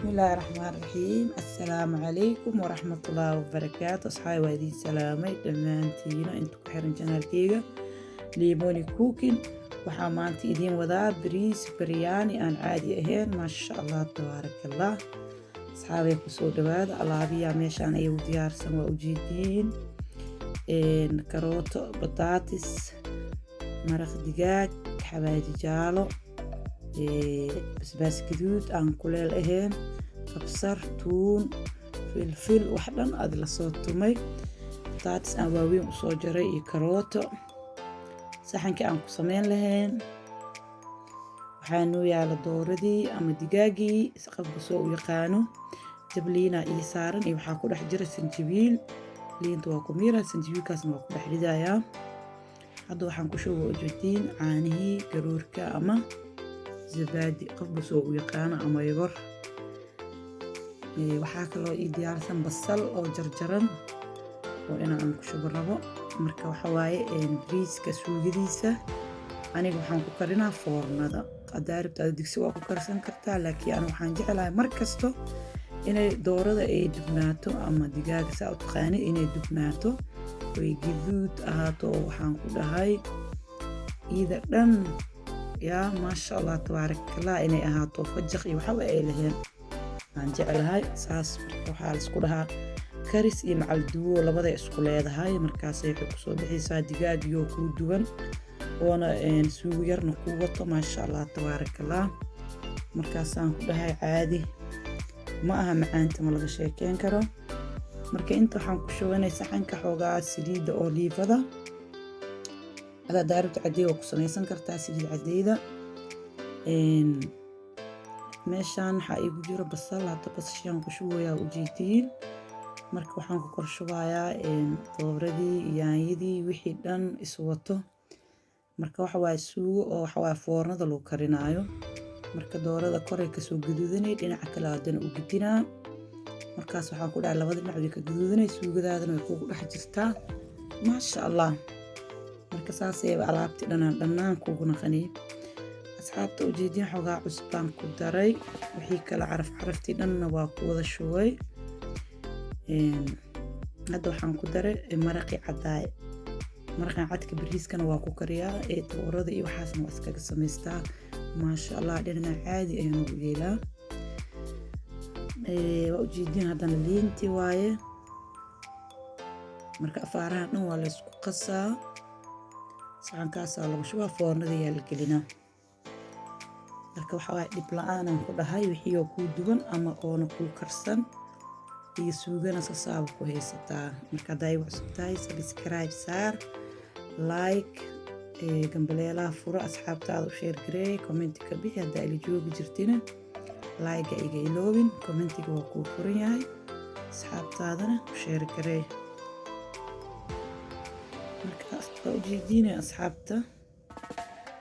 بسم الله الرحمن الرحيم. السلام عليكم ورحمة الله وبركاته. أصحابي وادي سلامي دمانتينا انتو كحرن جنالكيغا ليموني كوكين waxaa maanta idiin wadaa bariis baryaani aan caadi ahayn maasha Allah tabaaraka Allah. asxaabay ku soo dhawaada alaabiya meeshaan ay u diyaarsan waa ujeediin karooto bataatis maraq digaag xawaaji jaalo basbaas gaduud aan kuleel ahayn kabsar tuun filfil wax dhan aad la soo tumay bataatis aan waaweyn u soo jaray iyo karooto saxanka aan ku sameyn lahayn waxaa noo yaala dooradii ama digaagii qofka soo u yaqaano jabliina iyo saaran iyo waxaa ku dhex jira sanjabiil liinta waa ku miira sanjabiilkaasna waa ku dhex ridayaa hadda waxaan ku shubo ujeediin caanihii garoorka ama zabaadi qofka soo u yaqaano ama yogor waxaa kaloo ii diyaarsan basal oo jarjaran oo inaan ku shubo rabo marka waxa waaye bariiska suugadiisa aniga waxaan ku karinaa foornada qadaaribta digsi waa ku karsan kartaa laakiin aniga waxaan jecelahay markasto inay doorada ay dubnaato ama digaaga saa u taqaanid inay dubnaato way gaduud ahaato waxaan ku dhahay ida dhan yaa maasha Allah tabaarakallah inay ahaato fajaq iyo waxa ay lahayn aan jecelahay saas marka waxaa la isku dhahaa karis iyo macal duwo labada isku leedahay markaas ay ku soo bixiysaa digaag iyo ku duwan oona suugo yarna ku wato maasha Allah tabaarakallah markaas aan ku dhahay caadi ma aha macaanta ma laga sheekeen karo marka inta waxaan ku shubanay saxanka xoogaa saliida oliivada ada daaribta cadeey oo ku samaysan kartaa saliid cadeeyda meeshaan waxaa igu jiro basal hadda basashaan ku shubayaa ujeediin marka waxaan ku kor shubayaa dooradii yaanyadii wixii dhan isu wato marka waxa waaye suugo oo waxa waaye foornada lagu karinaayo marka doorada koray kasoo gaduudanay dhinaca kale haddana u gidinaa markaas waxaan ku dhahay labada dhinac way ka gaduudanay suugadaadana way kugu dhex jirtaa maasha Allah marka saasay alaabtii dhanaan kugu naqanay asxaabta ujeediin xoogaa cusbaan ku daray wixii kale caraftii dhanna waa ku wada shubay hadda waxaan ku daray maraqi cadaay maraqan cadka bariiskana waa ku kariyaa doorada iyo waxaasna waa iskaga samaystaa maasha Allah dhinaca caadi ayaan ugu yeelaa waa ujeediin haddana liintii waaye marka afaaraha dhan waa la isku qasaa saxankaasaa lagu shubaa foornada yaa la gelinaa marka waxa waaye dhib la-aanaan ku dhahay wixii oo kuu duwan ama oona kuu karsan iyo suugana sasaaba ku haysataa marka hadday cusub tahay subscribe saar like gambaleelaha furo asxaabtaada u sheer gareey commenti ka bixi haddaa ila joogi jirtina like iga iloobin commentiga waa kuu furan yahay asxaabtaadana u sheer gareey marka ujeediinay asxaabta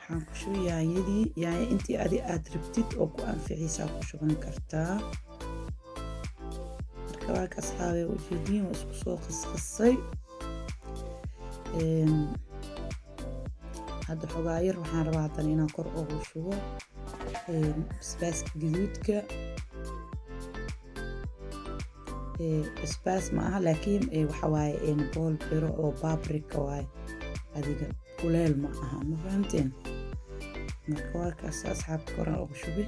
waxaan ku shubo yaanyadii intii aad rabtid oo ku anficisaa ku shuban kartaa marka waa ka asxaabay ujeediin waa isku soo qasqasay hadda xogaa yar waxaan rabaa haddana inaan kor ugu shubo basbaaska gaduudka basbaas ma aha laakiin waxa waaye bool biro oo paprika waaye adiga kuleel ma aha ma fahanteen marka waa kaas asxaabta koran ugu shubi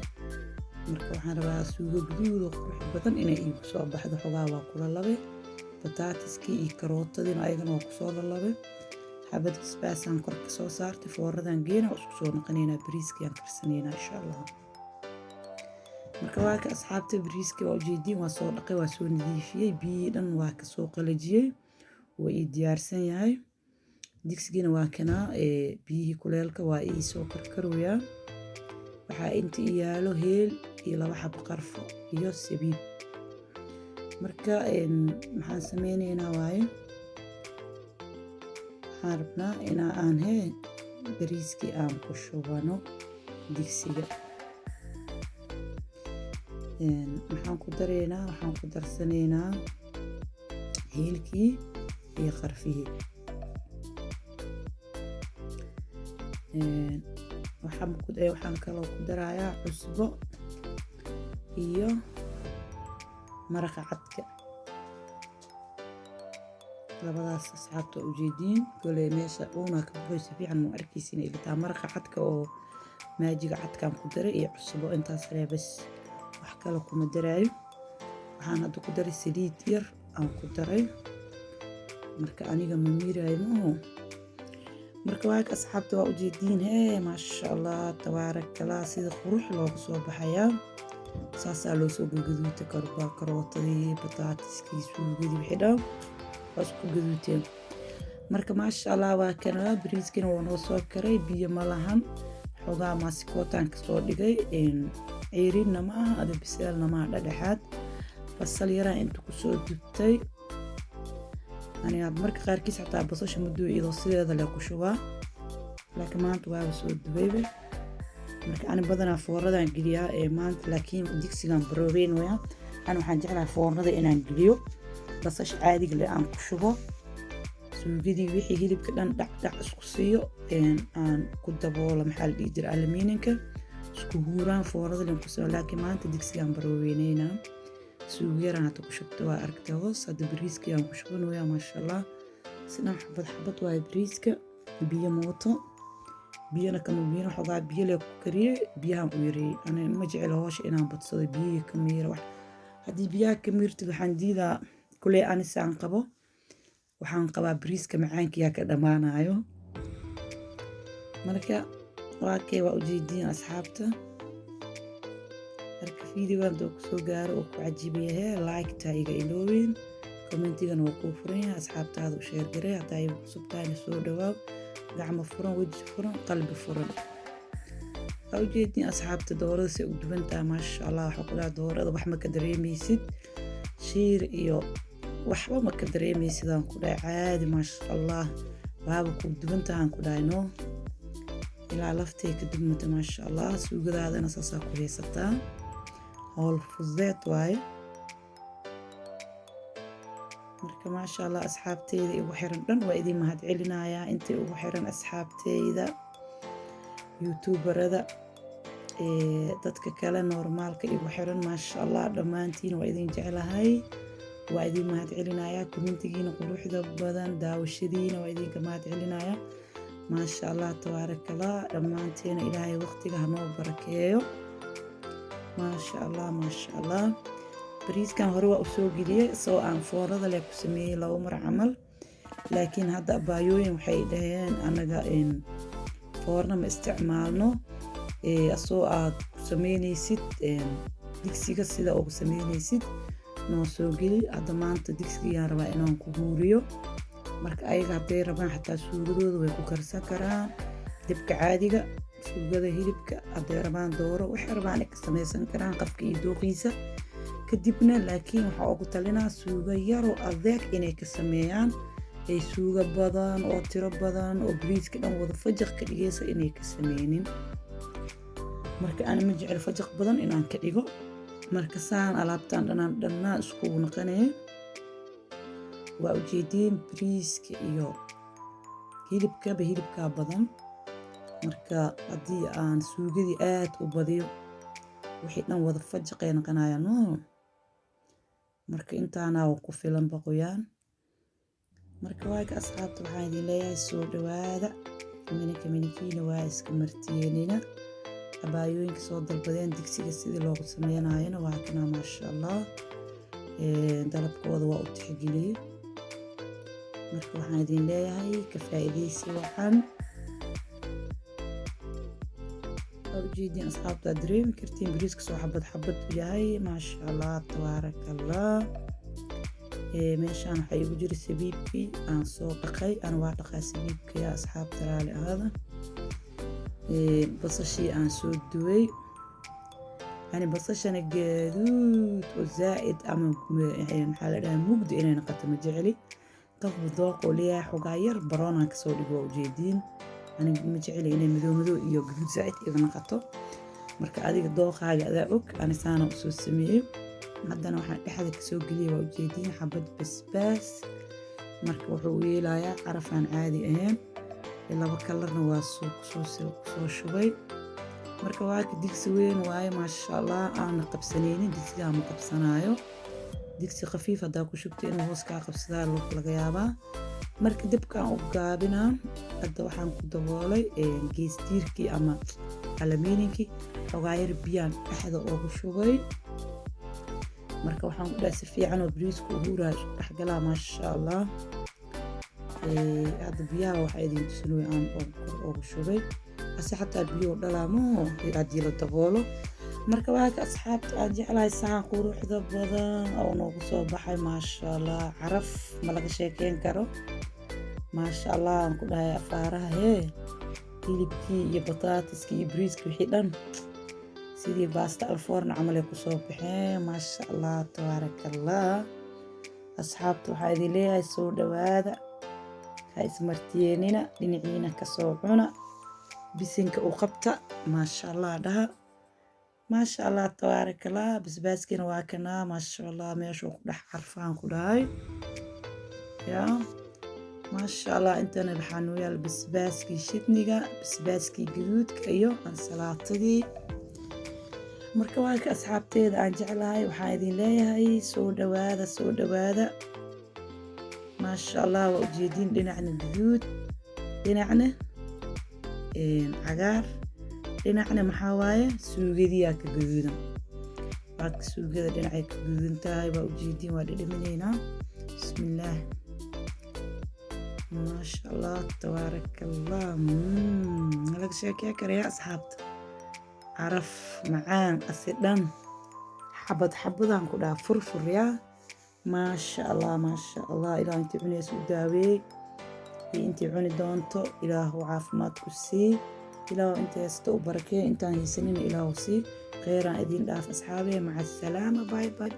marka waxaan rabaa suugo guduud oo qurux badan inay iigu soo baxdo xogaa waa kula labe bataatiskii iyo karootadiina ayagana waa kusoo lalabe xabad basbaasaan kor ka soo saartay foornadan geena waa isku soo naqanaynaa bariiskii aan karsanaynaa insha Allah marka waa ka asxaabta bariiskii waa ujeediin waa soo dhaqay waa soo nadiifiyey biyihii dhan waa ka soo qalajiyey waa ii diyaarsan yahay digsigiina waa kanaa biyihii kuleelka waa ii soo karkarooyaa waxaa inta ii yaalo heel iyo 2 xabo qarfo iyo sabiib marka maxaan sameynaynaa waaye waxaan rabnaa inaa aan bariiskii aan ku shubano digsiga waxaan ku darsanaynaa heelkii iyo qarfihii waxaan kaloo ku darayaa cusbo iyo maraqa cadka labadaas asxaabta ujeediin koley meesha uuna ka buuxay si fiican mu arkaysiin ilaa maraqa cadka oo maajiga cadkaan ku daray iyo cusbo intaas bas wax kale kuma daraayo waxaan hadda ku daray saliid yar aan ku daray marka aniga ma miiraayo maaho marka waa ka asxaabta waa ujeediin maasha allah tabaarakallah sida qurux loogu soo baxayaa saasaa loo soo guduutay karootadii bataatiskii suugadii wixii dhan waa isku guduuteen marka maasha allah waa kana bariiskina waa noo soo karay biyo ma lahan xogaa maasikootaan kasoo dhigay ciirinna ma aha adi biseelna ma aha dhexdhexaad basal yaraan inta kusoo dubtay aniga marka qaarkiis xataa basasha muddo iyadoo sideeda le ku shubaa laakiin maanta waaba soo dubayba marka ani badanaa foornadan geliyaa maanta laakiin digsigan baroobeyn waya ani waxaan jeclahay foornada inaan geliyo basasha caadiga le aan ku shubo suugadii wixii hilibka dhan dhacdhac isku siiyo aan ku daboolo maxaa la dhihi jiray aluminiumka isku huuraan foornada len kusoo laakiin maanta digsigan baroobeynayna suugo yaraan hata ku shubta waa aragtay hoos hadda bariiskii aan ku shubanayaa maasha allah sidhan xabad waaye bariiska biyo mooto biyana kama biyana xogaa biyo lee ku kariyey biyahan u yareeyey ani ma jecel hoosha inaan badsado biyihii ka miira wax haddii biyaha ka miirtid waxaan diidaa kuley anisaan qabo waxaan qabaa bariiska macaankiyaa ka dhammaanayo marka waa kee waa ujeediin asxaabta marka fiidiyogan doo kusoo gaaro oo ku cajiibayahe like-taa iga ilooweyn commentigana waa kuu furan yahay asxaabtaada u sheer garay haddaa igu cusubtaayna soo dhawaaw gacmo furan weji furan qalbi furan waa ujeediin asxaabta doorada say u dubantaha maasha allah waxaa ku dhaha doorada wax ma ka dareemaysid shiir iyo waxba ma ka dareemaysidaan ku dhahay caadi maasha allah waaba kuu dubantahaan ku dhahay no ilaa laftay ka dubmata maasha allah suugadaadana saasaa ku haysataa howl fudeed waaye marka maasha allah asxaabteyda igu xiran dhan waa idin mahad celinayaa intay ugu xiran asxaabteyda youtuberada dadka kale normaalka igu xiran maasha allah dhammaantiin waa idin jeclahay waa idin mahad celinayaa commentigiina quruxda badan daawashadiina waa idinka mahad celinayaa maasha allah tabaarakallah dhammaanteena ilaahay waqtiga hanoo barakeeyo maasha allah bariiskan hore waa u soo geliyey soo aan foornada leh ku sameeyey 2 mar camal laakiin hadda abaayooyin waxay dhaheen anaga foorna ma isticmaalno asoo aad ku sameynaysid digsiga sida ugu sameynaysid noo soo geli hadda maanta digsigayaan rabaa inaan ku guuriyo marka ayaga hadday rabaan xataa suugadooda way ku karsan karaan dibka caadiga suugada hilibka hadday rabaan dooro waxay rabaan ka samaysan karaan qafka iyo dooqiisa kadibna laakiin waxaa ugu talinaa suugo yaroo adeeg inay ka sameeyaan ay suugo badan oo tiro badan oo bariiska dhan wada fajaq ka dhigaysa inay ka sameynin marka ana ma jecel fajaq badan inaan ka dhigo marka saan alaabtaan dhanaan iskugu naqanaya waa ujeediin bariiska iyo hilibkaa badan marka haddii aan suugadii aad u badiyo wixii dhan wada fajaqay naqanayaan marka intaana ku filan baqoyaan marka waaga asxaabta waxaan idin leeyahay soo dhawaada minikiina waa iska martiyeynina abaayooyinka soo dalbadeen digsiga sidii loogu sameynayana waa kana maasha allah dalabkooda waa u tixgeliyey marka waxaan idin leeyahay ka faa'iidaysi waxaan ujeedin asxaabta dareemi kartiin bariiska soo xabad yahay maasha allah tabaarakallah meeshaan waxaa igu jira sabiibkii aan soo dhaqay ana waa dhaqaa sabiibka yaa asxaabta raali ahaada basashii aan soo duway yani basashana gaduud oo zaa'id ama maxaa la dhahaa mugdi inay noqoto ma jeceli qofba dooqoo leeyahay xogaa yar baroonaan kasoo dhigo waa ujeediin أنا مجعلي إني مدو إيو قدود زائد إذا نقطو مركا أديك دوقة على أذاك أنا سانا أسوس سميه هادانا waxaan dhexda ka soo galiyay waa ujeedin xabad basbaas marka wuxuu weelayaa carafan caadi ahayn laba kalarna waa soo shubay marka waa ka digsi weyn waaye ma sha Allah aan qabsaneynin digsiga ma qabsanayo digsi khafiif haddaa ku shubto inuu hoos kaa qabsadaa laga yaabaa. Marka dabkaan u gaabinaa. Hadda waxaan ku daboolay geestiirkii ama aluminiumkii xogaa yar biyaan dhexda ugu shubay. marka waxaan ku dhahay si fiican oo bariisku u huraa isku dhex galaa maasha Allah. hadda biyaha waxaa idin tusinay aan kor ugu shubay ase xataa biyo dhalaamo haddii la daboolo. marka waa ka asxaabta aan jeclahay saan quruxda badan oo noogu soo baxay maasha Allah. caraf ma laga sheekeyn karo maasha Allah. aan ku dhahay afaaraha hilibkii iyo bataatiskii iyo bariiskii wixii dhan sidii baasta alforno camal ay ku soo baxeen maasha Allah tabaarakallah. asxaabta waxaa idin leeyahay soo dhawaada, ha ismartiyeenina, dhinaciina ka soo cuna, bisinka u qabta maasha Allah dhaha. maasha Allah tabaarakallah. basbaaskina waa kanaa maasha Allah meeshuu ku dhex carfaan ku dhahay yaa maasha Allah. intana waxaa noo yaal basbaaskii shidniga, basbaaskii gaduudka iyo ansalaatadii. marka waa ka asxaabteeda aan jeclahay waxaan idin leeyahay soo dhawaada soo dhawaada maasha Allah. waa ujeediin dhinacna gaduud, dhinacna cagaar, dhinacna maxaa waaye suugadiyaa ka gaduudan. waadka suugada dhinacay ka gaduudan tahay waa ujeediin. waa dhidhiminaynaa bismillaah maasha Allah tabaarakallah. laga sheekee karaya asxaabta caraf macaan asi dhan xabad xabadaan ku dhaha furfur yaa maasha Allah maasha Allah. ilaah intii cunaysa u daaweey iyo intii cuni doonto ilaahu caafimaad ku sii, ilaahu intii haysta u barakeeyo, intaan haysanina ilaahu sii. kheyraan idin dhaaf asxaabee maca asalaama. bye bye.